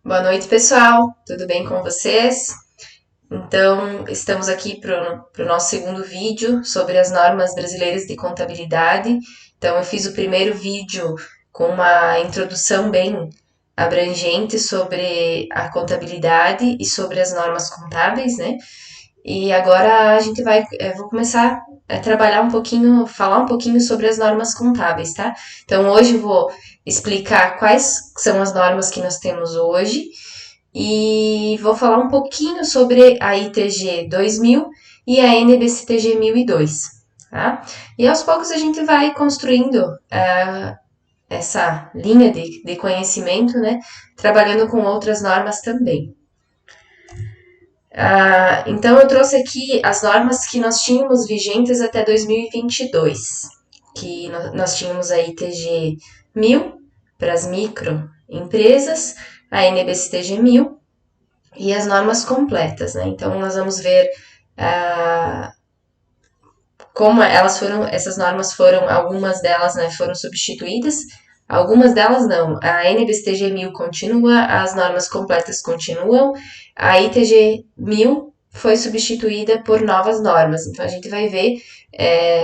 Boa noite, pessoal. Tudo bem com vocês? Então, estamos aqui para o nosso segundo vídeo sobre as normas brasileiras de contabilidade. Então, eu fiz o primeiro vídeo com uma introdução bem abrangente sobre a contabilidade e sobre as normas contábeis, né? E agora a gente vou começar a trabalhar um pouquinho, falar um pouquinho sobre as normas contábeis, tá? Então hoje eu vou explicar quais são as normas que nós temos hoje e vou falar um pouquinho sobre a ITG 2000 e a NBCTG 1002, tá? E aos poucos a gente vai construindo essa linha de conhecimento, né? Trabalhando com outras normas também. Então, eu trouxe aqui as normas que nós tínhamos vigentes até 2022, que nós tínhamos a ITG 1000 para as microempresas, a NBCTG 1000 e as normas completas, né? Então, nós vamos ver como essas normas foram, algumas delas, né, foram substituídas, algumas delas não. A NBCTG 1000 continua, as normas completas continuam, a ITG 1000 foi substituída por novas normas. Então, a gente vai ver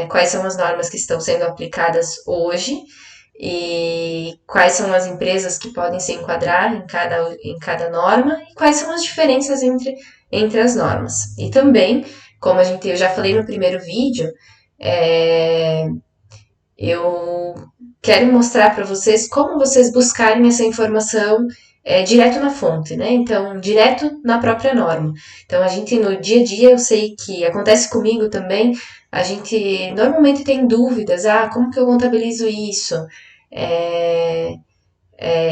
quais são as normas que estão sendo aplicadas hoje e quais são as empresas que podem se enquadrar em cada norma e quais são as diferenças entre as normas. E também, como eu já falei no primeiro vídeo, eu quero mostrar para vocês como vocês buscarem essa informação direto na fonte, né? Então, direto na própria norma. Então, a gente no dia a dia, eu sei que acontece comigo também, a gente normalmente tem dúvidas, como que eu contabilizo isso? É,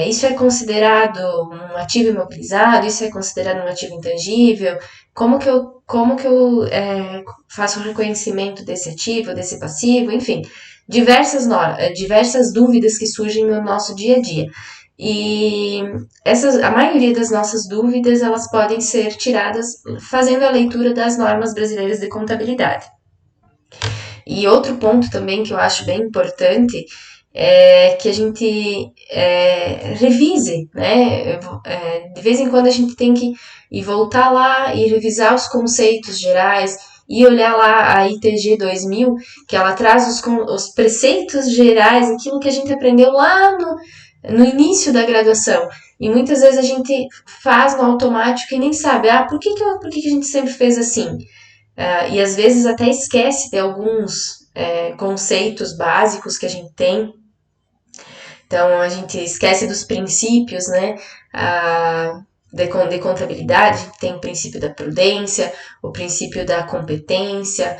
isso é considerado um ativo imobilizado? Isso é considerado um ativo intangível? Como que eu faço o reconhecimento desse ativo, desse passivo? Enfim, diversas dúvidas que surgem no nosso dia a dia. E a maioria das nossas dúvidas, elas podem ser tiradas fazendo a leitura das normas brasileiras de contabilidade. E outro ponto também que eu acho bem importante é que a gente revise, né? De vez em quando a gente tem que ir voltar lá e revisar os conceitos gerais e olhar lá a ITG 2000, que ela traz os preceitos gerais, aquilo que a gente aprendeu lá no início da graduação. E muitas vezes a gente faz no automático e nem sabe, por que a gente sempre fez assim? E às vezes até esquece de alguns conceitos básicos que a gente tem. Então a gente esquece dos princípios, né? De contabilidade, a gente tem o princípio da prudência, o princípio da competência,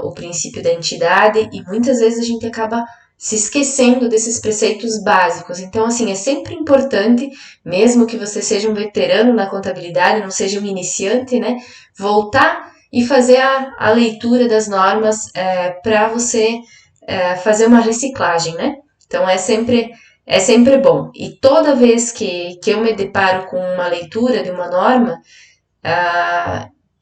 o princípio da entidade, e muitas vezes a gente acaba se esquecendo desses preceitos básicos. Então, assim, é sempre importante, mesmo que você seja um veterano na contabilidade, não seja um iniciante, né? Voltar e fazer a leitura das normas para você fazer uma reciclagem, né? Então, é sempre bom. E toda vez que eu me deparo com uma leitura de uma norma,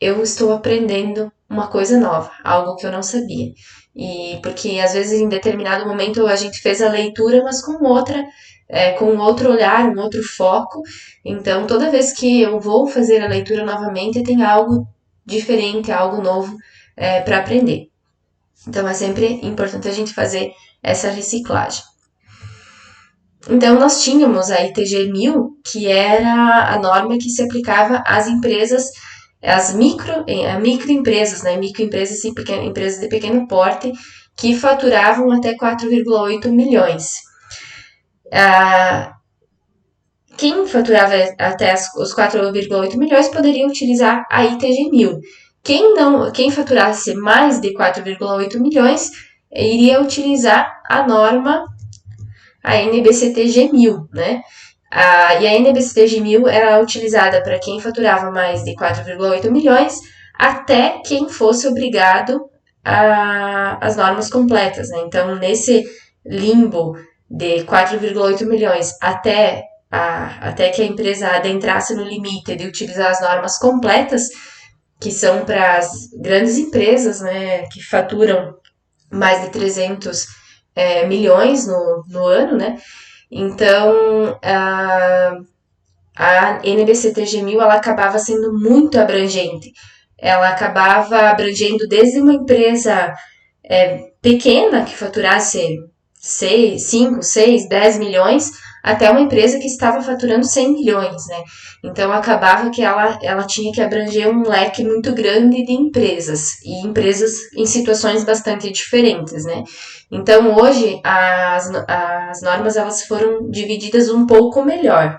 eu estou aprendendo uma coisa nova, algo que eu não sabia. E porque às vezes em determinado momento a gente fez a leitura, mas com outro olhar, um outro foco. Então, toda vez que eu vou fazer a leitura novamente, tem algo diferente, algo novo para aprender. Então, é sempre importante a gente fazer essa reciclagem. Então, nós tínhamos a ITG 1000, que era a norma que se aplicava às empresas, às microempresas, né? Microempresas e empresas de pequeno porte, que faturavam até 4,8 milhões. Quem faturava até os 4,8 milhões poderia utilizar a ITG 1000. Quem faturasse mais de 4,8 milhões iria utilizar a norma, a NBCTG 1000, né? E a NBCTG 1000 era utilizada para quem faturava mais de 4,8 milhões até quem fosse obrigado às normas completas, né? Então, nesse limbo de 4,8 milhões até que a empresa adentrasse no limite de utilizar as normas completas, que são para as grandes empresas, né, que faturam mais de 300 milhões no ano, né? Então, a NBCTG 1000 ela acabava sendo muito abrangente. Ela acabava abrangendo desde uma empresa pequena, que faturasse 5, 6, 10 milhões, até uma empresa que estava faturando 100 milhões, né? Então, acabava que ela tinha que abranger um leque muito grande de empresas, e empresas em situações bastante diferentes, né? Então, hoje, as normas elas foram divididas um pouco melhor.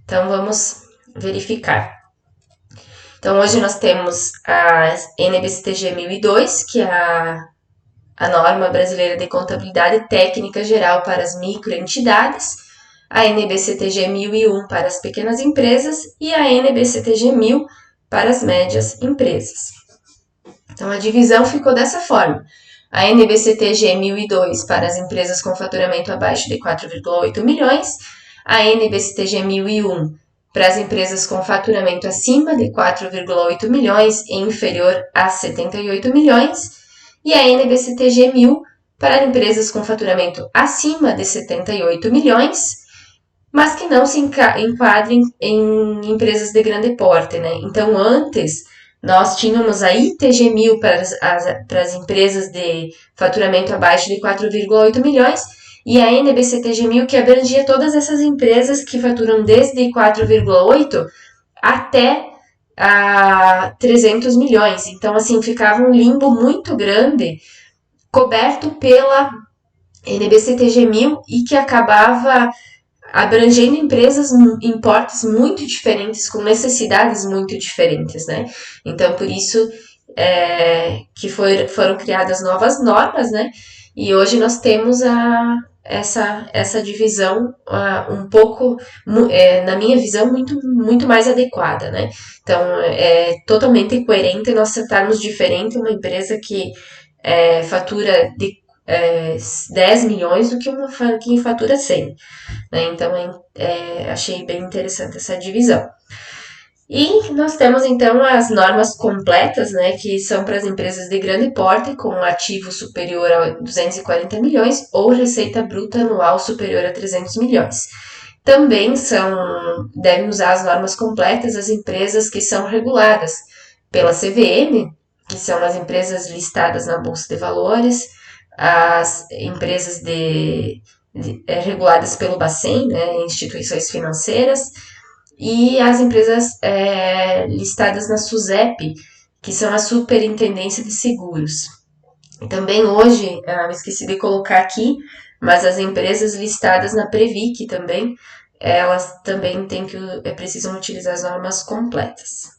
Então, vamos verificar. Então, hoje nós temos a NBCTG 1002, que é a norma brasileira de contabilidade técnica geral para as microentidades, a NBCTG 1001 para as pequenas empresas e a NBCTG 1000 para as médias empresas. Então, a divisão ficou dessa forma. A NBCTG 1002 para as empresas com faturamento abaixo de 4,8 milhões, a NBCTG 1001 para as empresas com faturamento acima de 4,8 milhões e inferior a 78 milhões, e a NBCTG 1000 para empresas com faturamento acima de 78 milhões, mas que não se enquadrem em empresas de grande porte, né? Então, antes, nós tínhamos a ITG 1000 para as empresas de faturamento abaixo de 4,8 milhões, e a NBCTG 1000 que abrangia todas essas empresas que faturam desde 4,8 até 300 milhões. Então, assim, ficava um limbo muito grande coberto pela NBCTG 1000 e que acabava abrangendo empresas em portes muito diferentes, com necessidades muito diferentes, né? Então, por isso que foram criadas novas normas, né? E hoje nós temos essa divisão um pouco, na minha visão, muito mais adequada, né? Então, é totalmente coerente nós tratarmos diferente uma empresa que fatura de 10 milhões do que uma que fatura 100. Né? Então, achei bem interessante essa divisão. E nós temos, então, as normas completas, né, que são para as empresas de grande porte, com ativo superior a 240 milhões ou receita bruta anual superior a 300 milhões. Também devem usar as normas completas as empresas que são reguladas pela CVM, que são as empresas listadas na Bolsa de Valores, as empresas reguladas pelo Bacen, né, instituições financeiras, e as empresas listadas na SUSEP, que são a Superintendência de Seguros. Também hoje, esqueci de colocar aqui, mas as empresas listadas na Previc também, elas também precisam utilizar as normas completas.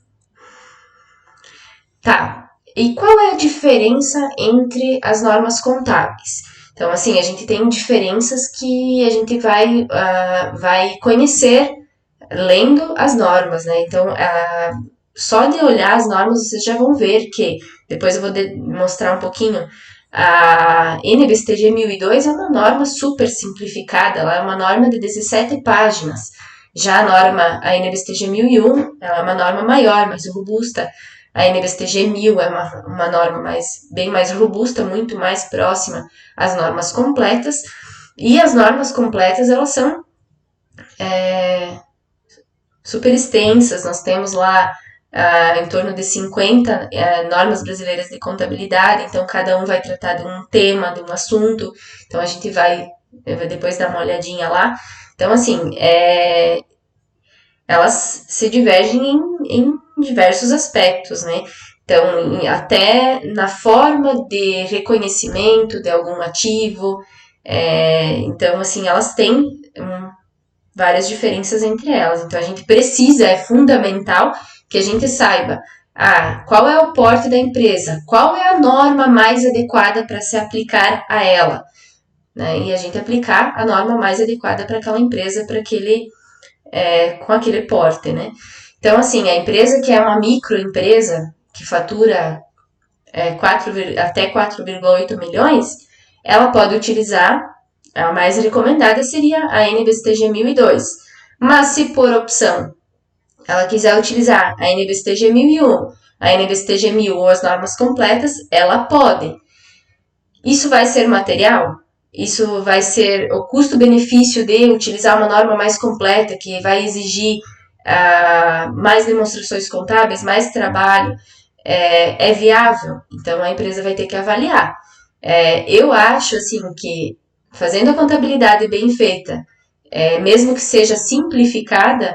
Tá, e qual é a diferença entre as normas contábeis? Então, assim, a gente tem diferenças que a gente vai conhecer lendo as normas, né? Então, só de olhar as normas, vocês já vão ver que, depois eu vou mostrar um pouquinho, a NBCTG 1002 é uma norma super simplificada, ela é uma norma de 17 páginas. Já a NBCTG 1001, ela é uma norma maior, mais robusta. A NBCTG 1000 é uma norma bem mais robusta, muito mais próxima às normas completas. E as normas completas, elas são super extensas. Nós temos lá em torno de 50 normas brasileiras de contabilidade, então cada um vai tratar de um tema, de um assunto. Então a gente vai depois dar uma olhadinha lá. Então, assim, elas se divergem em diversos aspectos, né? Então, até na forma de reconhecimento de algum ativo. Então, assim, elas têm várias diferenças entre elas. Então, a gente precisa, é fundamental que a gente saiba qual é o porte da empresa, qual é a norma mais adequada para se aplicar a ela, né? E a gente aplicar a norma mais adequada para aquela empresa, com aquele porte, né? Então, assim, a empresa que é uma microempresa, que fatura até 4,8 milhões, ela pode utilizar, a mais recomendada seria a NBCTG 1002. Mas se por opção ela quiser utilizar a NBCTG 1001, a NBCTG 1000 ou as normas completas, ela pode. Isso vai ser material? isso vai ser o custo-benefício de utilizar uma norma mais completa, que vai exigir mais demonstrações contábeis, mais trabalho, é viável. Então a empresa vai ter que avaliar. Eu acho assim que fazendo a contabilidade bem feita, mesmo que seja simplificada,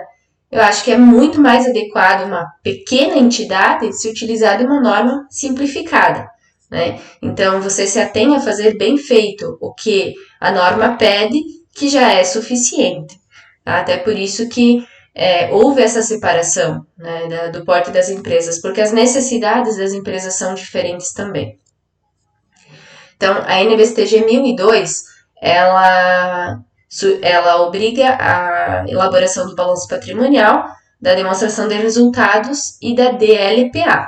eu acho que é muito mais adequado uma pequena entidade se utilizar de uma norma simplificada, né? Então você se atém a fazer bem feito o que a norma pede, que já é suficiente. Tá? Até por isso que houve essa separação, né, do porte das empresas, porque as necessidades das empresas são diferentes também. Então, a NBSTG 1002, ela, ela obriga a elaboração do balanço patrimonial, da demonstração de resultados e da DLPA,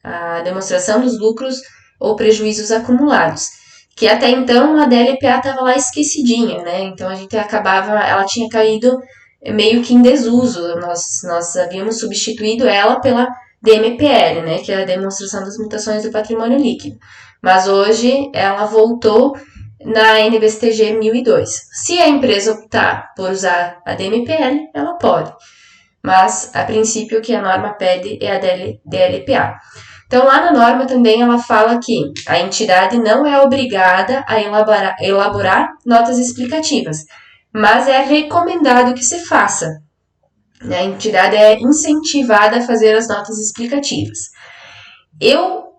a demonstração dos lucros ou prejuízos acumulados. Que até então a DLPA estava lá esquecidinha, né? Então a gente acabava, ela tinha caído meio que em desuso. Nós havíamos substituído ela pela DMPL, né? Que é a demonstração das mutações do patrimônio líquido. Mas hoje ela voltou na NBSTG 1002. Se a empresa optar por usar a DMPL, ela pode. Mas, a princípio, o que a norma pede é a DLPA. Então, lá na norma também ela fala que a entidade não é obrigada a elaborar notas explicativas, mas é recomendado que se faça. A entidade é incentivada a fazer as notas explicativas. Eu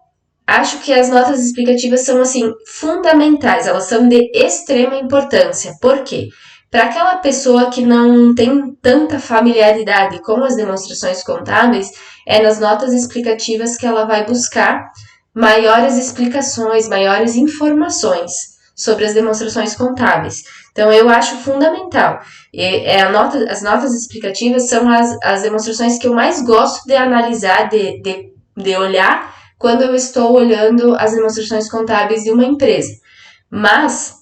acho que as notas explicativas são, assim, fundamentais, elas são de extrema importância. Por quê? Para aquela pessoa que não tem tanta familiaridade com as demonstrações contábeis, é nas notas explicativas que ela vai buscar maiores explicações, maiores informações sobre as demonstrações contábeis. Então, eu acho fundamental. As notas explicativas são as demonstrações que eu mais gosto de analisar, de olhar, quando eu estou olhando as demonstrações contábeis de uma empresa. Mas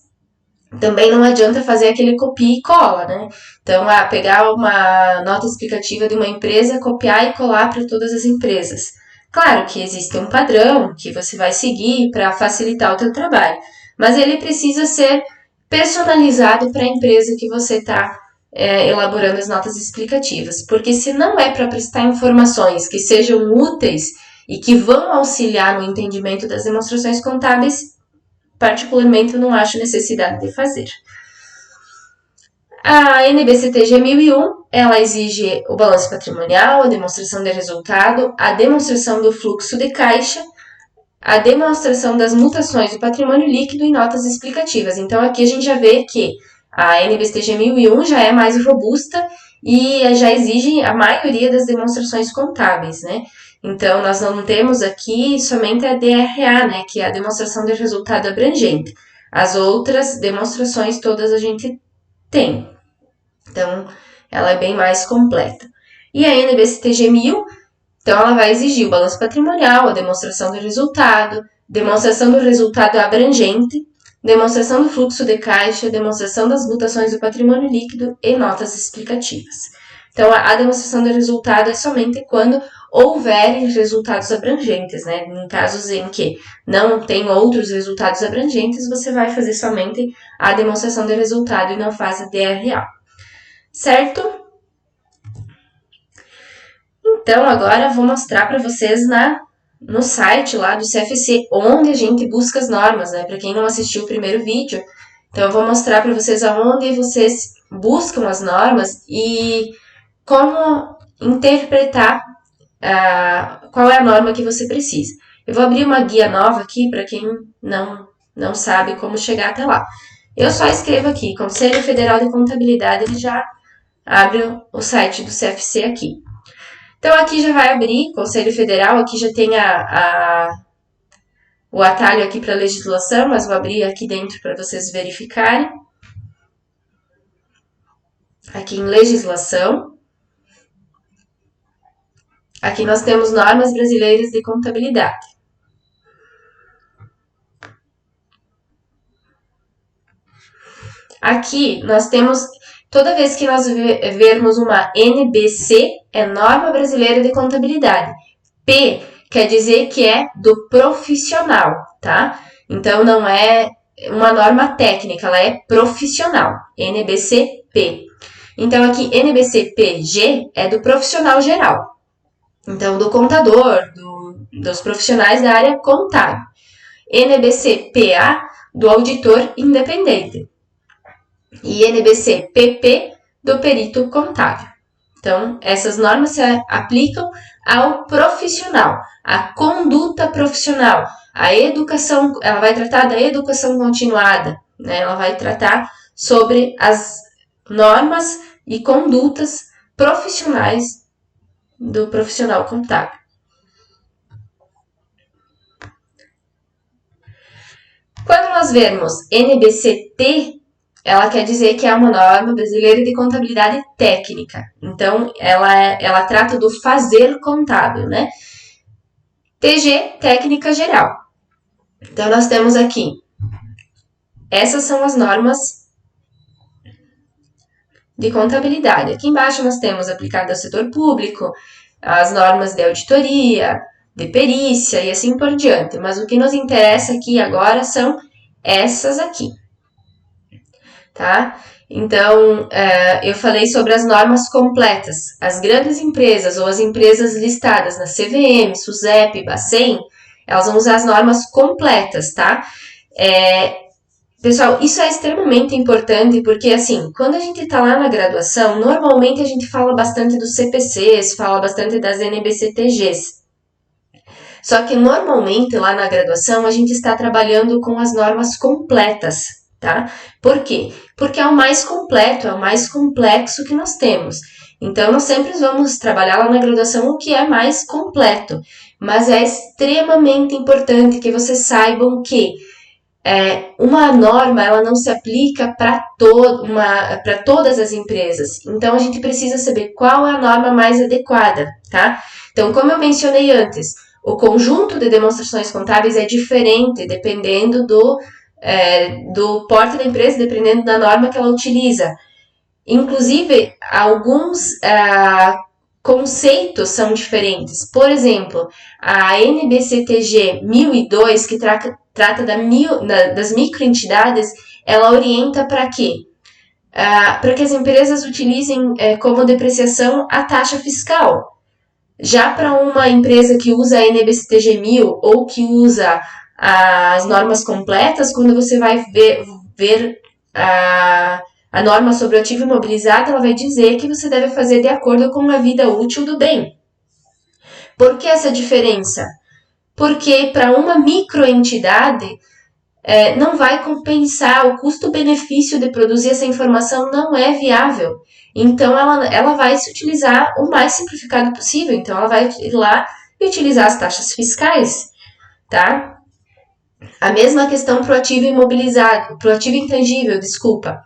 também não adianta fazer aquele copia e cola, né? Então, pegar uma nota explicativa de uma empresa, copiar e colar para todas as empresas. Claro que existe um padrão que você vai seguir para facilitar o teu trabalho, mas ele precisa ser personalizado para a empresa que você está elaborando as notas explicativas, porque se não é para prestar informações que sejam úteis e que vão auxiliar no entendimento das demonstrações contábeis, particularmente eu não acho necessidade de fazer. A NBCTG 1001, ela exige o balanço patrimonial, a demonstração de resultado, a demonstração do fluxo de caixa, a demonstração das mutações do patrimônio líquido e notas explicativas. Então, aqui a gente já vê que a NBCTG 1001 já é mais robusta e já exige a maioria das demonstrações contábeis, né? Então, nós não temos aqui somente a DRA, né, que é a demonstração de resultado abrangente. As outras demonstrações todas a gente tem. Então, ela é bem mais completa. E a NBCTG 1000, então ela vai exigir o balanço patrimonial, a demonstração do resultado abrangente, demonstração do fluxo de caixa, demonstração das mutações do patrimônio líquido e notas explicativas. Então, a demonstração do resultado é somente quando houverem resultados abrangentes, né? Em casos em que não tem outros resultados abrangentes, você vai fazer somente a demonstração de resultado e não faz a DRA. Certo? Então, agora eu vou mostrar para vocês no site lá do CFC, onde a gente busca as normas, né? Para quem não assistiu o primeiro vídeo, então eu vou mostrar para vocês aonde vocês buscam as normas e como interpretar qual é a norma que você precisa. Eu vou abrir uma guia nova aqui para quem não sabe como chegar até lá. Eu só escrevo aqui, Conselho Federal de Contabilidade, ele já abre o site do CFC aqui. Então, aqui já vai abrir Conselho Federal, aqui já tem o atalho aqui para legislação, mas vou abrir aqui dentro para vocês verificarem. Aqui em legislação. Aqui nós temos normas brasileiras de contabilidade. Aqui nós temos, toda vez que nós vermos uma NBC, é Norma Brasileira de Contabilidade. P quer dizer que é do profissional, tá? Então não é uma norma técnica, ela é profissional, NBCP. Então, aqui, NBCPG é do profissional geral. Então, do contador, dos profissionais da área contábil. NBCPA, do auditor independente. E NBCPP, do perito contábil. Então, essas normas se aplicam ao profissional, à conduta profissional, a educação, ela vai tratar da educação continuada, né? Ela vai tratar sobre as normas e condutas profissionais do profissional contábil. Quando nós vemos NBCT, ela quer dizer que é uma norma brasileira de contabilidade técnica. Então, ela trata do fazer contábil, né? TG, técnica geral. Então, nós temos aqui, essas são as normas de contabilidade. Aqui embaixo nós temos aplicado ao setor público, as normas de auditoria, de perícia e assim por diante. Mas o que nos interessa aqui agora são essas aqui, tá? Então, eu falei sobre as normas completas. As grandes empresas ou as empresas listadas na CVM, SUSEP, Bacen, elas vão usar as normas completas, tá? Pessoal, isso é extremamente importante porque, assim, quando a gente está lá na graduação, normalmente a gente fala bastante dos CPCs, fala bastante das NBCTGs. Só que, normalmente, lá na graduação, a gente está trabalhando com as normas completas, tá? Por quê? Porque é o mais completo, é o mais complexo que nós temos. Então, nós sempre vamos trabalhar lá na graduação o que é mais completo. Mas é extremamente importante que vocês saibam que uma norma ela não se aplica para todas as empresas. Então, a gente precisa saber qual é a norma mais adequada, tá? Então, como eu mencionei antes, o conjunto de demonstrações contábeis é diferente dependendo do porte da empresa, dependendo da norma que ela utiliza. Inclusive, alguns conceitos são diferentes. Por exemplo, a NBCTG 1002, que trata das microentidades, ela orienta para quê? Para que as empresas utilizem como depreciação a taxa fiscal. Já para uma empresa que usa a NBCTG 1000 ou que usa as normas completas, quando você vai ver a norma sobre o ativo imobilizado, ela vai dizer que você deve fazer de acordo com a vida útil do bem. Por que essa diferença? Porque para uma microentidade não vai compensar, o custo-benefício de produzir essa informação não é viável. Então, ela vai se utilizar o mais simplificado possível. Então, ela vai ir lá e utilizar as taxas fiscais, tá? A mesma questão para o ativo imobilizado, para o ativo intangível, desculpa.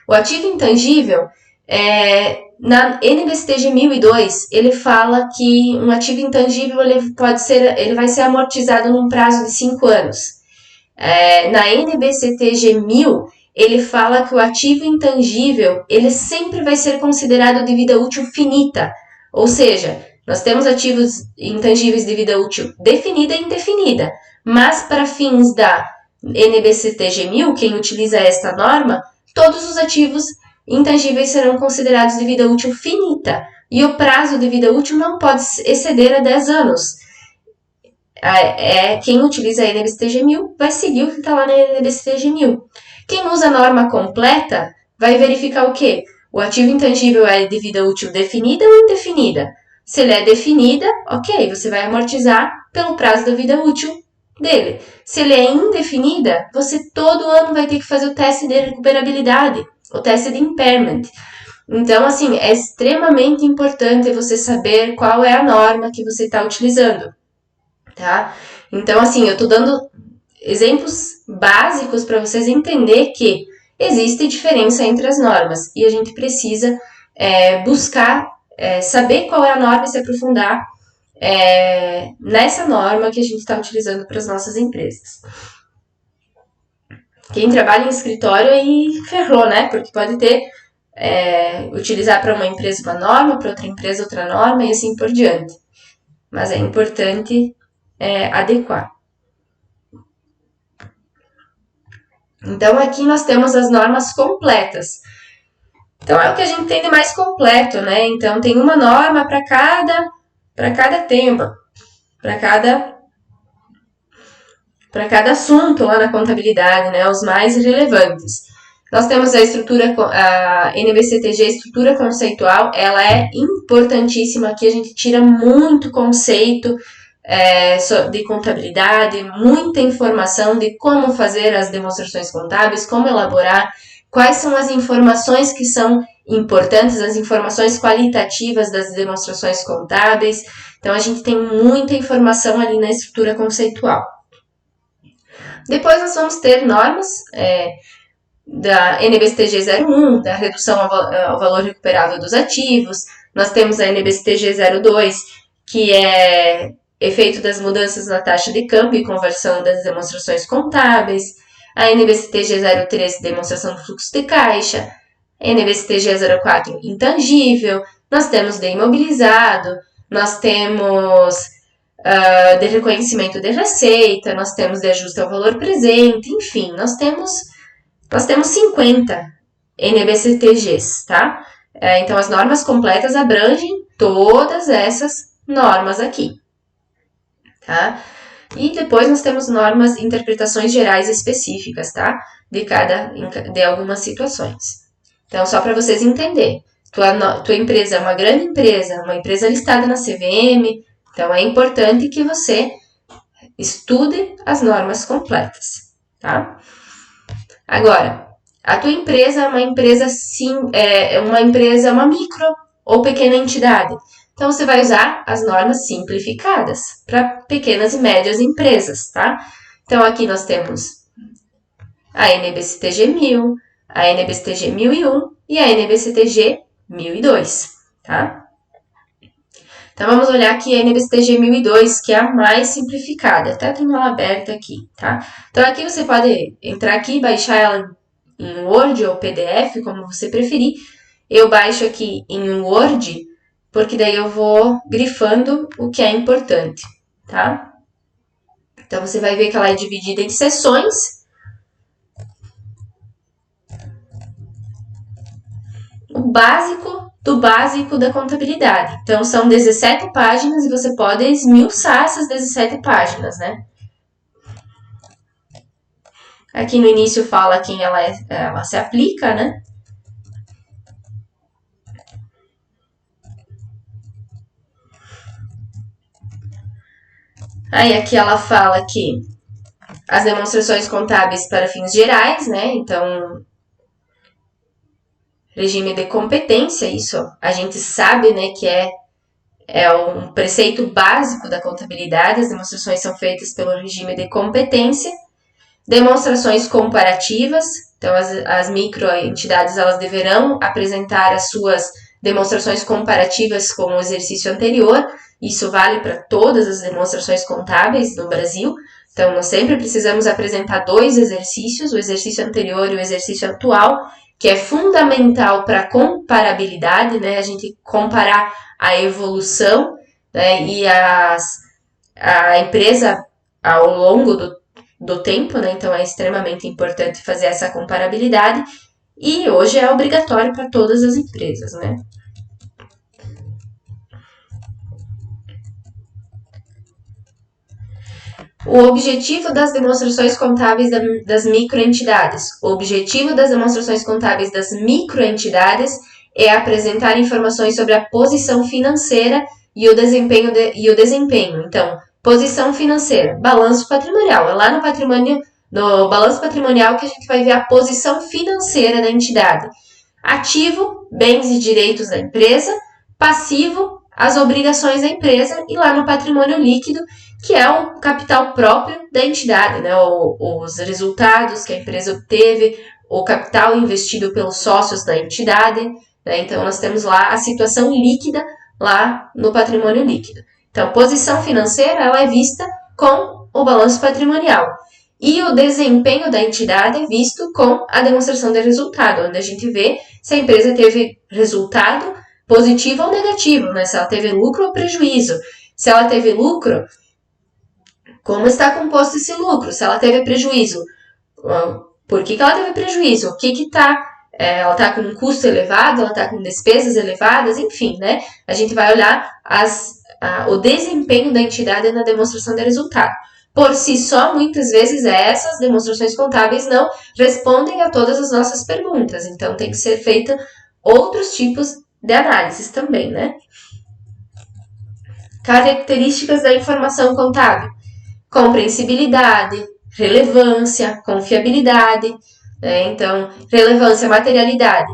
O ativo intangível, na NBCTG 1002, ele fala que um ativo intangível ele vai ser amortizado num prazo de 5 anos. Na NBCTG 1000, ele fala que o ativo intangível ele sempre vai ser considerado de vida útil finita. Ou seja, nós temos ativos intangíveis de vida útil definida e indefinida. Mas para fins da NBCTG 1000, quem utiliza esta norma, todos os ativos intangíveis serão considerados de vida útil finita. E o prazo de vida útil não pode exceder a 10 anos. Quem utiliza a NBCTG 1000 vai seguir o que está lá na NBCTG 1000. Quem usa a norma completa vai verificar o quê? O ativo intangível é de vida útil definida ou indefinida? Se ele é definida, ok, você vai amortizar pelo prazo da vida útil dele. Se ele é indefinida, você todo ano vai ter que fazer o teste de recuperabilidade, o teste de impairment. Então, assim, é extremamente importante você saber qual é a norma que você está utilizando, tá? Então, assim, eu estou dando exemplos básicos para vocês entenderem que existe diferença entre as normas e a gente precisa buscar saber qual é a norma e se aprofundar nessa norma que a gente está utilizando para as nossas empresas. Quem trabalha em escritório aí ferrou, né? Porque pode ter utilizar para uma empresa uma norma, para outra empresa outra norma e assim por diante. Mas é importante adequar. Então, aqui nós temos as normas completas. Então, é o que a gente tem de mais completo, né? Então, tem uma norma para cada tema, para cada assunto lá na contabilidade, né? Os mais relevantes. Nós temos a NBCTG, estrutura conceitual, ela é importantíssima. Aqui a gente tira muito conceito de contabilidade, muita informação de como fazer as demonstrações contábeis, como elaborar, quais são as informações que são importantes, as informações qualitativas das demonstrações contábeis. Então, a gente tem muita informação ali na estrutura conceitual. Depois, nós vamos ter normas da NBCTG 01, da redução ao valor recuperável dos ativos. Nós temos a NBCTG 02, que é efeito das mudanças na taxa de câmbio e conversão das demonstrações contábeis. A NBCTG 03, demonstração do fluxo de caixa. A NBCTG 04, intangível. Nós temos de imobilizado. Nós temos de reconhecimento de receita. Nós temos de ajuste ao valor presente. Enfim, nós temos 50 NBCTGs, tá? Então, as normas completas abrangem todas essas normas aqui, tá? E depois nós temos normas, interpretações gerais específicas, tá? De algumas situações. Então, só para vocês entenderem, tua empresa é uma grande empresa, uma empresa listada na CVM, então é importante que você estude as normas completas, tá? Agora, a tua empresa é uma empresa uma micro ou pequena entidade. Então, você vai usar as normas simplificadas para pequenas e médias empresas, tá? Então, aqui nós temos a NBCTG 1000, a NBCTG 1001 e a NBCTG 1002, tá? Então, vamos olhar aqui a NBCTG 1002, que é a mais simplificada. Até tenho ela aberta aqui, tá? Então, aqui você pode entrar aqui e baixar ela em Word ou PDF, como você preferir. Eu baixo aqui em Word, porque daí eu vou grifando o que é importante, tá? Então, você vai ver que ela é dividida em seções. O básico do básico da contabilidade. Então, são 17 páginas e você pode esmiuçar essas 17 páginas, né? Aqui no início fala quem ela se aplica, né? Aí aqui ela fala que as demonstrações contábeis para fins gerais, né? Então, regime de competência, isso a gente sabe, né, que é um preceito básico da contabilidade. As demonstrações são feitas pelo regime de competência. Demonstrações comparativas, então as microentidades elas deverão apresentar as suas demonstrações comparativas com o exercício anterior. Isso vale para todas as demonstrações contábeis no Brasil. Então, nós sempre precisamos apresentar 2 exercícios, o exercício anterior e o exercício atual, que é fundamental para a comparabilidade, né? A gente comparar a evolução, né? E a empresa ao longo do tempo, né? Então, é extremamente importante fazer essa comparabilidade. E hoje é obrigatório para todas as empresas, né? O objetivo das demonstrações contábeis das microentidades. O objetivo das demonstrações contábeis das microentidades é apresentar informações sobre a posição financeira e o desempenho. Então, posição financeira, balanço patrimonial. É lá no balanço patrimonial que a gente vai ver a posição financeira da entidade. Ativo, bens e direitos da empresa. Passivo, as obrigações da empresa. E lá no patrimônio líquido, que é o capital próprio da entidade, né? Os resultados que a empresa obteve, o capital investido pelos sócios da entidade, né? Então, nós temos lá a situação líquida lá no patrimônio líquido. Então, posição financeira ela é vista com o balanço patrimonial. E o desempenho da entidade é visto com a demonstração de resultado, onde a gente vê se a empresa teve resultado positivo ou negativo, né? Se ela teve lucro ou prejuízo. Se ela teve lucro, como está composto esse lucro? Se ela teve prejuízo, Por que ela teve prejuízo? O que está ela está com um custo elevado, ela está com despesas elevadas, enfim, né? A gente vai olhar o desempenho da entidade na demonstração de resultado. Por si só, muitas vezes, essas demonstrações contábeis não respondem a todas as nossas perguntas. Então, tem que ser feita outros tipos de análises também, né? Características da informação contábil: compreensibilidade, relevância, confiabilidade, né? Então, relevância, materialidade.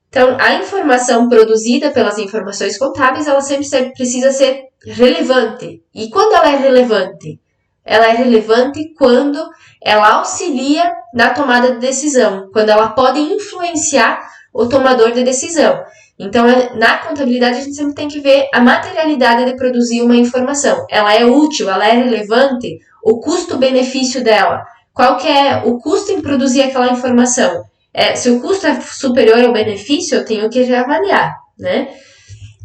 Então, a informação produzida pelas informações contábeis, ela sempre precisa ser relevante. E quando ela é relevante? Ela é relevante quando ela auxilia na tomada de decisão, quando ela pode influenciar o tomador de decisão. Então, na contabilidade, a gente sempre tem que ver a materialidade de produzir uma informação. Ela é útil, ela é relevante, o custo-benefício dela. Qual que é o custo em produzir aquela informação? Se o custo é superior ao benefício, eu tenho que reavaliar, né?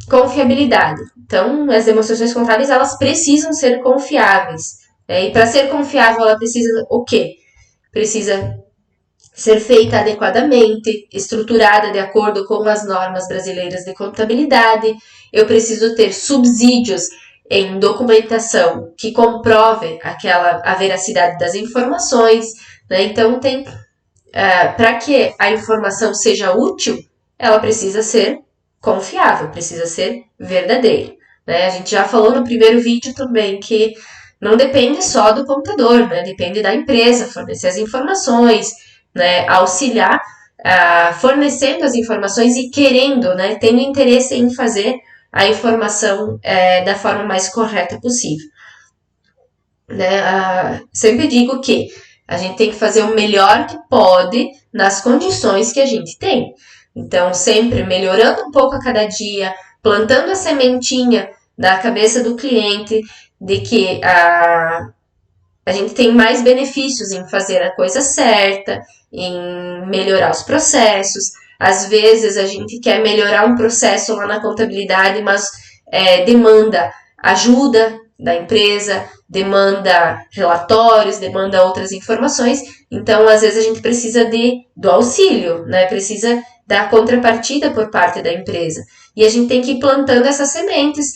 Confiabilidade. Então, as demonstrações contábeis, elas precisam ser confiáveis. E para ser confiável, ela precisa o quê? Precisa ser feita adequadamente, estruturada de acordo com as normas brasileiras de contabilidade. Eu preciso ter subsídios em documentação que comprove a veracidade das informações, né? Então, para que a informação seja útil, ela precisa ser confiável, precisa ser verdadeira, né? A gente já falou no primeiro vídeo também que não depende só do contador, né? Depende da empresa fornecer as informações, né? Auxiliar, fornecendo as informações e querendo, né? Tendo interesse em fazer a informação da forma mais correta possível, né? Sempre digo que a gente tem que fazer o melhor que pode nas condições que a gente tem. Então, sempre melhorando um pouco a cada dia, plantando a sementinha na cabeça do cliente de que a gente tem mais benefícios em fazer a coisa certa, em melhorar os processos. Às vezes a gente quer melhorar um processo lá na contabilidade, mas demanda ajuda da empresa, demanda relatórios, demanda outras informações. Então, às vezes a gente precisa do auxílio, né? Precisa da contrapartida por parte da empresa. E a gente tem que ir plantando essas sementes,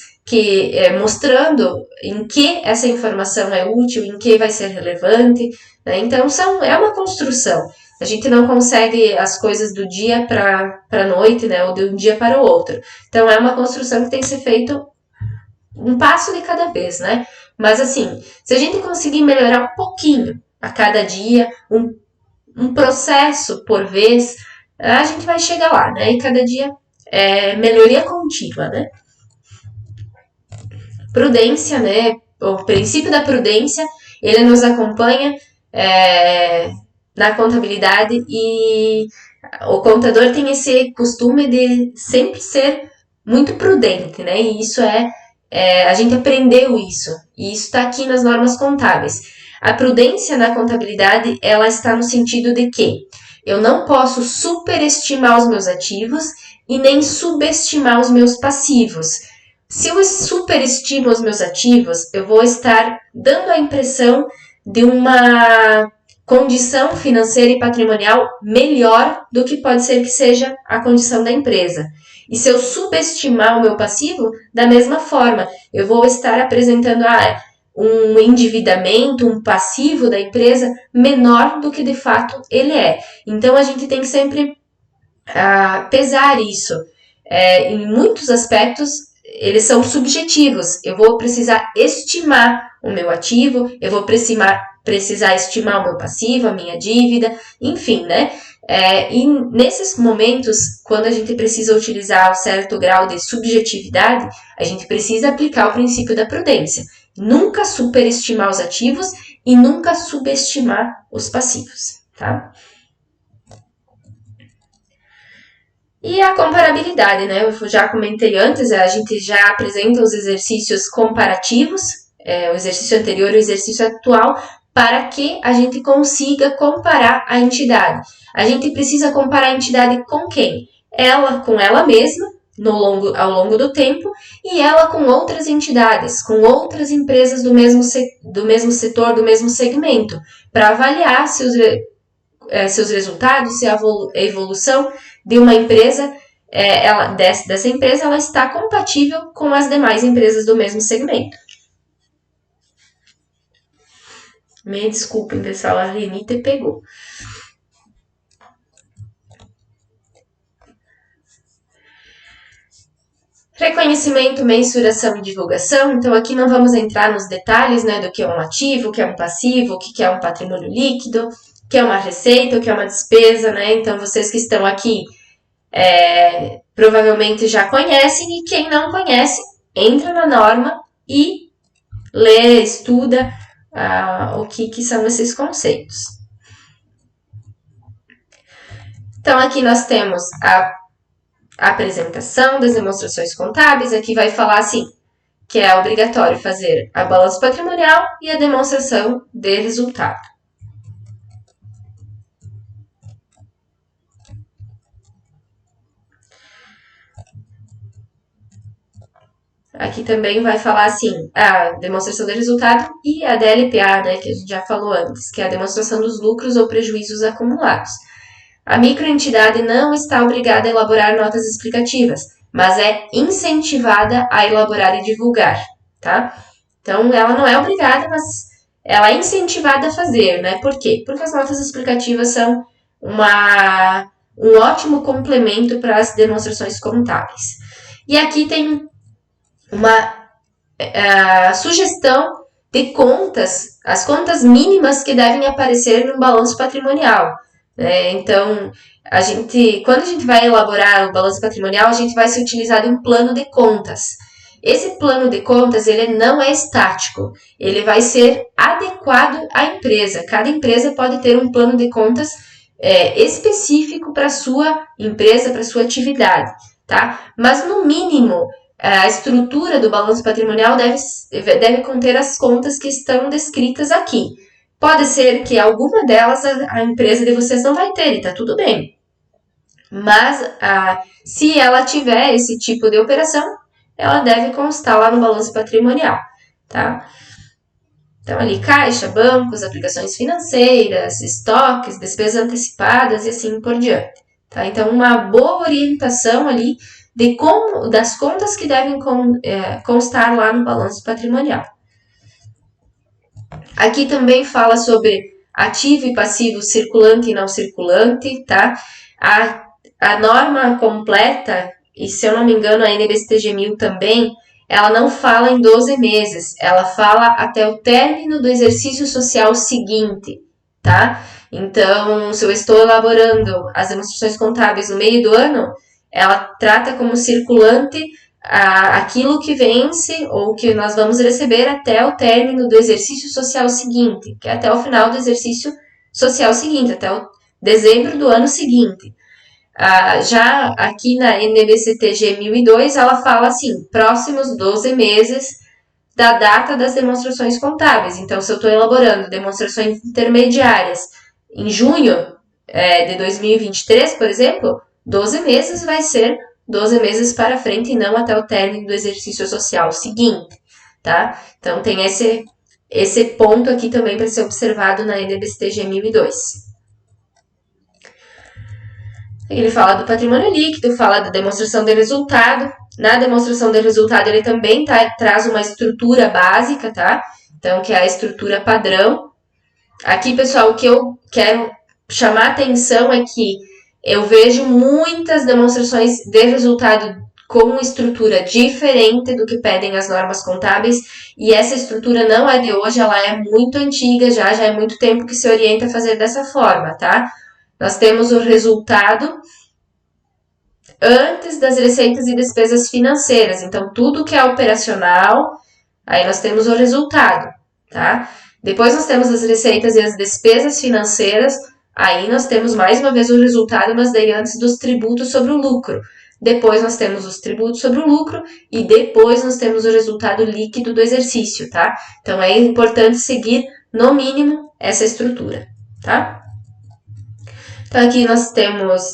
mostrando em que essa informação é útil, em que vai ser relevante, né? Então, é uma construção. A gente não consegue as coisas do dia para a noite, né? Ou de um dia para o outro. Então, é uma construção que tem que ser feito um passo de cada vez, né? Mas, assim, se a gente conseguir melhorar um pouquinho a cada dia, um processo por vez, a gente vai chegar lá, né? E cada dia é melhoria contínua, né? Prudência, né? O princípio da prudência, ele nos acompanha na contabilidade e o contador tem esse costume de sempre ser muito prudente, né? E isso a gente aprendeu isso, e isso está aqui nas normas contábeis. A prudência na contabilidade, ela está no sentido de que eu não posso superestimar os meus ativos e nem subestimar os meus passivos. Se eu superestimo os meus ativos, eu vou estar dando a impressão de uma condição financeira e patrimonial melhor do que pode ser que seja a condição da empresa. E se eu subestimar o meu passivo, da mesma forma, eu vou estar apresentando um endividamento, um passivo da empresa menor do que de fato ele é. Então, a gente tem que sempre pesar isso. Em muitos aspectos, eles são subjetivos. Eu vou precisar estimar o meu ativo, eu vou precisar estimar o meu passivo, a minha dívida, enfim, né? E nesses momentos, quando a gente precisa utilizar um certo grau de subjetividade, a gente precisa aplicar o princípio da prudência. Nunca superestimar os ativos e nunca subestimar os passivos, tá? E a comparabilidade, né? Eu já comentei antes, a gente já apresenta os exercícios comparativos, o exercício anterior e o exercício atual, para que a gente consiga comparar a entidade. A gente precisa comparar a entidade com quem? Ela com ela mesma, ao longo do tempo, e ela com outras entidades, com outras empresas do mesmo setor, do mesmo segmento, para avaliar se seus resultados, se a evolução de uma empresa, dessa empresa, ela está compatível com as demais empresas do mesmo segmento. Me desculpem, pessoal, a rinite pegou. Reconhecimento, mensuração e divulgação. Então, aqui não vamos entrar nos detalhes, né, do que é um ativo, o que é um passivo, o que é um patrimônio líquido, o que é uma receita, o que é uma despesa, né? Então, vocês que estão aqui provavelmente já conhecem, e quem não conhece, entra na norma e lê, estuda o que são esses conceitos. Então, aqui nós temos a apresentação das demonstrações contábeis. Aqui vai falar assim, que é obrigatório fazer a balança patrimonial e a demonstração de resultado. Aqui também vai falar assim, a demonstração de resultado e a DLPA, né, que a gente já falou antes, que é a demonstração dos lucros ou prejuízos acumulados. A microentidade não está obrigada a elaborar notas explicativas, mas é incentivada a elaborar e divulgar, tá? Então, ela não é obrigada, mas ela é incentivada a fazer, né? Por quê? Porque as notas explicativas são um ótimo complemento para as demonstrações contábeis. E aqui tem uma sugestão de contas, as contas mínimas que devem aparecer no balanço patrimonial. Então, quando a gente vai elaborar o balanço patrimonial, a gente vai se utilizar de um plano de contas. Esse plano de contas, ele não é estático, ele vai ser adequado à empresa. Cada empresa pode ter um plano de contas específico para a sua empresa, para a sua atividade, tá? Mas, no mínimo, a estrutura do balanço patrimonial deve conter as contas que estão descritas aqui. Pode ser que alguma delas a empresa de vocês não vai ter, e tá tudo bem. Mas se ela tiver esse tipo de operação, ela deve constar lá no balanço patrimonial, tá? Então, ali, caixa, bancos, aplicações financeiras, estoques, despesas antecipadas e assim por diante, tá? Então, uma boa orientação ali das contas que devem constar lá no balanço patrimonial. Aqui também fala sobre ativo e passivo circulante e não circulante, tá? A norma completa, e se eu não me engano a NBSTG 1000 também, ela não fala em 12 meses, ela fala até o término do exercício social seguinte, tá? Então, se eu estou elaborando as demonstrações contábeis no meio do ano, ela trata como circulante aquilo que vence ou que nós vamos receber até o término do exercício social seguinte, que é até o final do exercício social seguinte, até o dezembro do ano seguinte. Já aqui na NBCTG 1002, ela fala assim, próximos 12 meses da data das demonstrações contábeis. Então, se eu estou elaborando demonstrações intermediárias em junho de 2023, por exemplo, 12 meses vai ser 12 meses para frente e não até o término do exercício social seguinte, tá? Então, tem esse ponto aqui também para ser observado na NBSTG 1002. Ele fala do patrimônio líquido, fala da demonstração de resultado. Na demonstração de resultado, ele também traz uma estrutura básica, tá? Então, que é a estrutura padrão. Aqui, pessoal, o que eu quero chamar a atenção é que eu vejo muitas demonstrações de resultado com estrutura diferente do que pedem as normas contábeis, e essa estrutura não é de hoje, ela é muito antiga, já é muito tempo que se orienta a fazer dessa forma, tá? Nós temos o resultado antes das receitas e despesas financeiras, então tudo que é operacional, aí nós temos o resultado, tá? Depois nós temos as receitas e as despesas financeiras, aí nós temos mais uma vez o resultado, mas daí antes dos tributos sobre o lucro. Depois nós temos os tributos sobre o lucro e depois nós temos o resultado líquido do exercício, tá? Então é importante seguir, no mínimo, essa estrutura, tá? Então aqui nós temos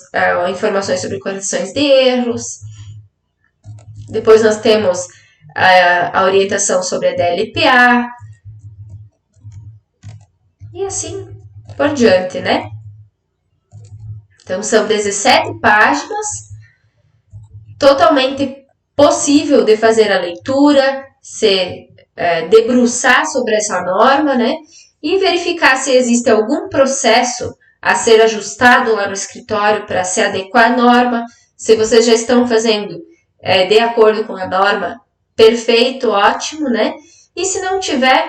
informações sobre correções de erros, Depois nós temos a orientação sobre a DLPA. E assim por diante, né? Então são 17 páginas, totalmente possível de fazer a leitura, se debruçar sobre essa norma, né? E verificar se existe algum processo a ser ajustado lá no escritório para se adequar à norma. Se vocês já estão fazendo de acordo com a norma, perfeito, ótimo, né? E se não tiver,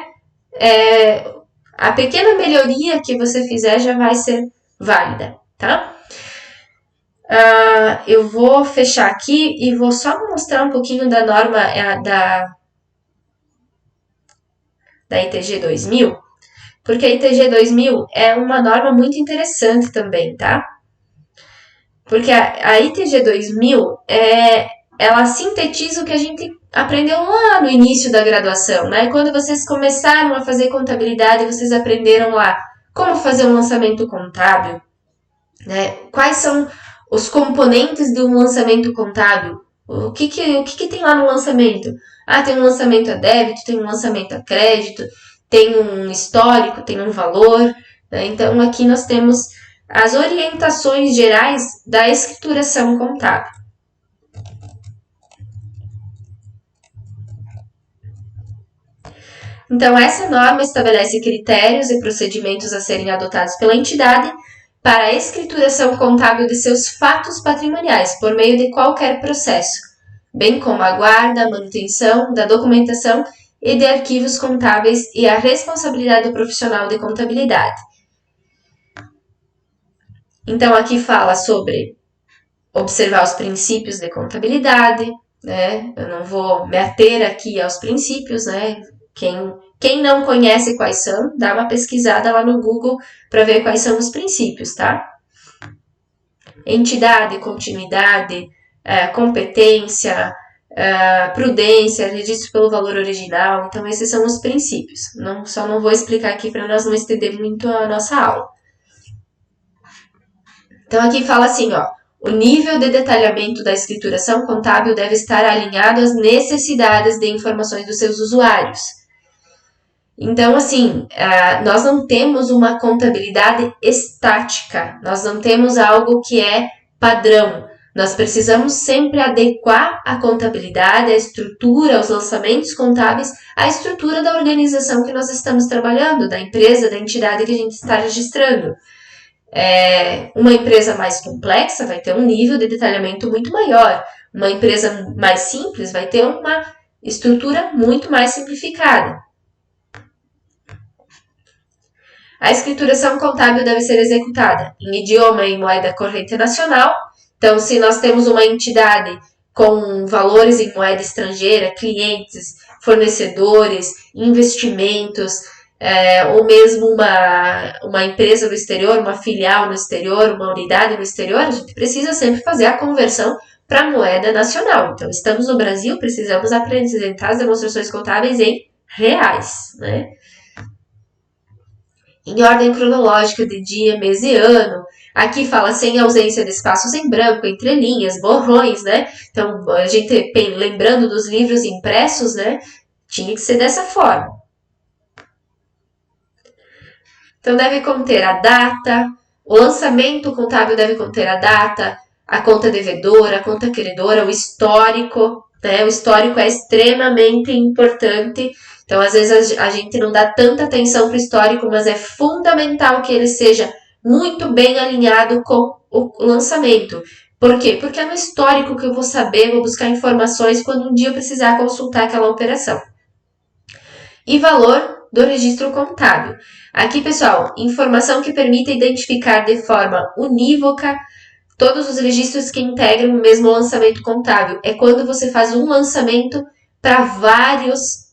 a pequena melhoria que você fizer já vai ser válida, tá? Eu vou fechar aqui e vou só mostrar um pouquinho da norma da ITG 2000, porque a ITG 2000 é uma norma muito interessante também, tá? Porque a ITG 2000 ela sintetiza o que a gente aprendeu lá no início da graduação, né? Quando vocês começaram a fazer contabilidade, vocês aprenderam lá como fazer um lançamento contábil, né? Quais são os componentes de um lançamento contábil? O que tem lá no lançamento? Tem um lançamento a débito, tem um lançamento a crédito, tem um histórico, tem um valor, né? Então aqui nós temos as orientações gerais da escrituração contábil. Então, essa norma estabelece critérios e procedimentos a serem adotados pela entidade para a escrituração contábil de seus fatos patrimoniais, por meio de qualquer processo, bem como a guarda, a manutenção da documentação e de arquivos contábeis e a responsabilidade do profissional de contabilidade. Então, aqui fala sobre observar os princípios de contabilidade, né? Eu não vou me ater aqui aos princípios, né? Quem não conhece quais são, dá uma pesquisada lá no Google para ver quais são os princípios, tá? Entidade, continuidade, competência, prudência, registro pelo valor original. Então, esses são os princípios. Só não vou explicar aqui para nós não estender muito a nossa aula. Então, aqui fala assim, ó. O nível de detalhamento da escrituração contábil deve estar alinhado às necessidades de informações dos seus usuários. Então, assim, nós não temos uma contabilidade estática, nós não temos algo que é padrão. Nós precisamos sempre adequar a contabilidade, a estrutura, os lançamentos contábeis, à estrutura da organização que nós estamos trabalhando, da empresa, da entidade que a gente está registrando. Uma empresa mais complexa vai ter um nível de detalhamento muito maior. Uma empresa mais simples vai ter uma estrutura muito mais simplificada. A escrituração contábil deve ser executada em idioma e moeda corrente nacional. Então, se nós temos uma entidade com valores em moeda estrangeira, clientes, fornecedores, investimentos, ou mesmo uma empresa no exterior, uma filial no exterior, uma unidade no exterior, a gente precisa sempre fazer a conversão para a moeda nacional. Então, estamos no Brasil, precisamos apresentar as demonstrações contábeis em reais, né? Em ordem cronológica de dia, mês e ano. Aqui fala sem ausência de espaços em branco, entre linhas, borrões, né? Então, a gente, lembrando dos livros impressos, né? Tinha que ser dessa forma. Então, deve conter a data, o lançamento contábil deve conter a data, a conta devedora, a conta credora, o histórico, né? O histórico é extremamente importante. Então, às vezes, a gente não dá tanta atenção para o histórico, mas é fundamental que ele seja muito bem alinhado com o lançamento. Por quê? Porque é no histórico que eu vou saber, vou buscar informações quando um dia eu precisar consultar aquela operação. E valor do registro contábil. Aqui, pessoal, informação que permite identificar de forma unívoca todos os registros que integram o mesmo lançamento contábil. É quando você faz um lançamento para vários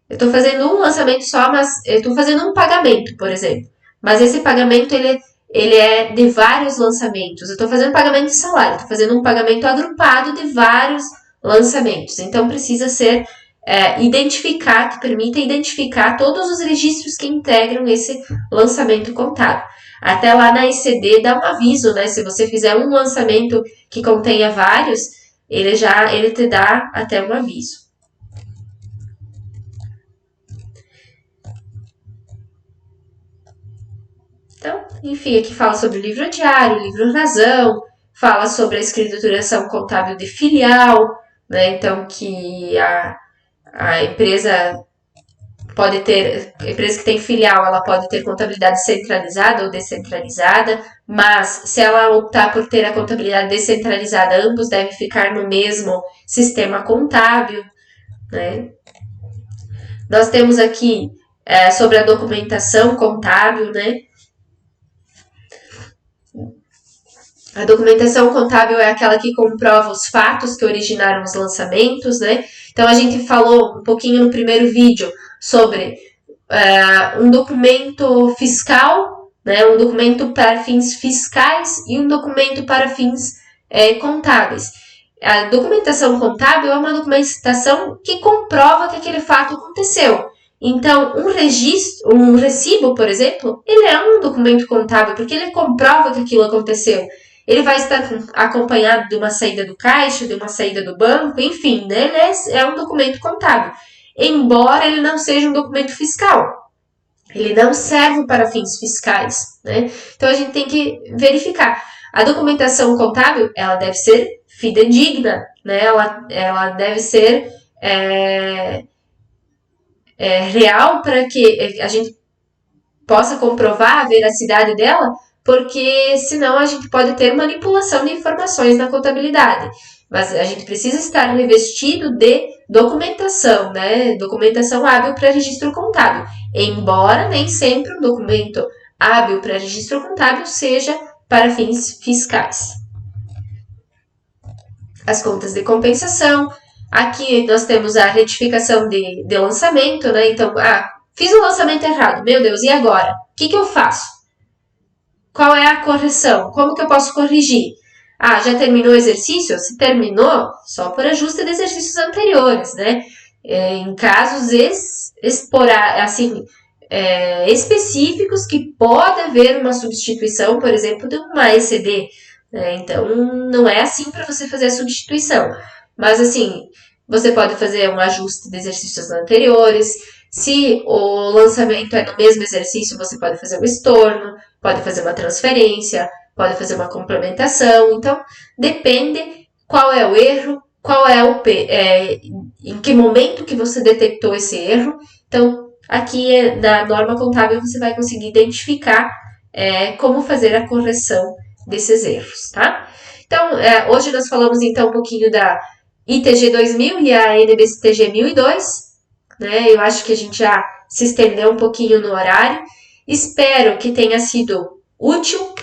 eu estou fazendo um lançamento só, mas eu estou fazendo um pagamento, por exemplo. Mas esse pagamento, ele é de vários lançamentos. Eu estou fazendo pagamento de salário, estou fazendo um pagamento agrupado de vários lançamentos. Então, precisa ser que permita identificar todos os registros que integram esse lançamento contábil. Até lá na ECD dá um aviso, né? Se você fizer um lançamento que contenha vários, ele te dá até um aviso. Então, enfim, aqui fala sobre o livro diário, o livro razão, fala sobre a escrituração contábil de filial, né? Então, que a empresa pode ter, a empresa que tem filial, ela pode ter contabilidade centralizada ou descentralizada, mas se ela optar por ter a contabilidade descentralizada, ambos devem ficar no mesmo sistema contábil, né? Nós temos aqui sobre a documentação contábil, né? A documentação contábil é aquela que comprova os fatos que originaram os lançamentos, né? Então, a gente falou um pouquinho no primeiro vídeo sobre um documento fiscal, né? Um documento para fins fiscais e um documento para fins contábeis. A documentação contábil é uma documentação que comprova que aquele fato aconteceu. Então, um recibo, por exemplo, ele é um documento contábil, porque ele comprova que aquilo aconteceu. Ele vai estar acompanhado de uma saída do caixa, de uma saída do banco, enfim, né? Ele é um documento contábil. Embora ele não seja um documento fiscal. Ele não serve para fins fiscais, né? Então, a gente tem que verificar. A documentação contábil, ela deve ser fidedigna, né? Ela deve ser real para que a gente possa comprovar a veracidade dela, porque senão a gente pode ter manipulação de informações na contabilidade. Mas a gente precisa estar revestido de documentação, né? Documentação hábil para registro contábil. Embora nem sempre um documento hábil para registro contábil seja para fins fiscais. As contas de compensação. Aqui nós temos a retificação de lançamento, né? Então, fiz o lançamento errado. Meu Deus, e agora? O que eu faço? Qual é a correção? Como que eu posso corrigir? Já terminou o exercício? Se terminou, só por ajuste de exercícios anteriores, né? Em casos específicos que pode haver uma substituição, por exemplo, de uma ECD. Né? Então, não é assim para você fazer a substituição. Mas, assim, você pode fazer um ajuste de exercícios anteriores. Se o lançamento é no mesmo exercício, você pode fazer um estorno, pode fazer uma transferência, pode fazer uma complementação. Então, depende qual é o erro, em que momento que você detectou esse erro. Então, aqui na norma contábil você vai conseguir identificar como fazer a correção desses erros, tá? Então, hoje nós falamos então um pouquinho da ITG 2000 e a NBCTG 1002, né? Eu acho que a gente já se estendeu um pouquinho no horário. Espero que tenha sido útil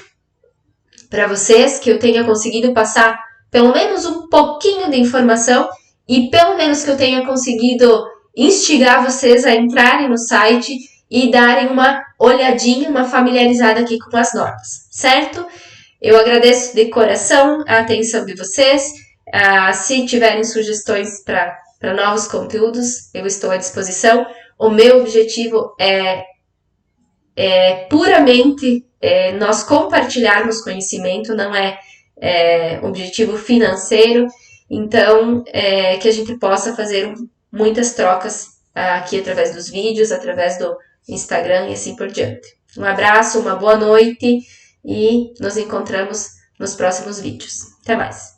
para vocês, que eu tenha conseguido passar pelo menos um pouquinho de informação e pelo menos que eu tenha conseguido instigar vocês a entrarem no site e darem uma olhadinha, uma familiarizada aqui com as normas, certo? Eu agradeço de coração a atenção de vocês. Se tiverem sugestões para novos conteúdos, eu estou à disposição. O meu objetivo é puramente nós compartilharmos conhecimento, não é objetivo financeiro. Então, que a gente possa fazer muitas trocas aqui através dos vídeos, através do Instagram e assim por diante. Um abraço, uma boa noite e nos encontramos nos próximos vídeos. Até mais!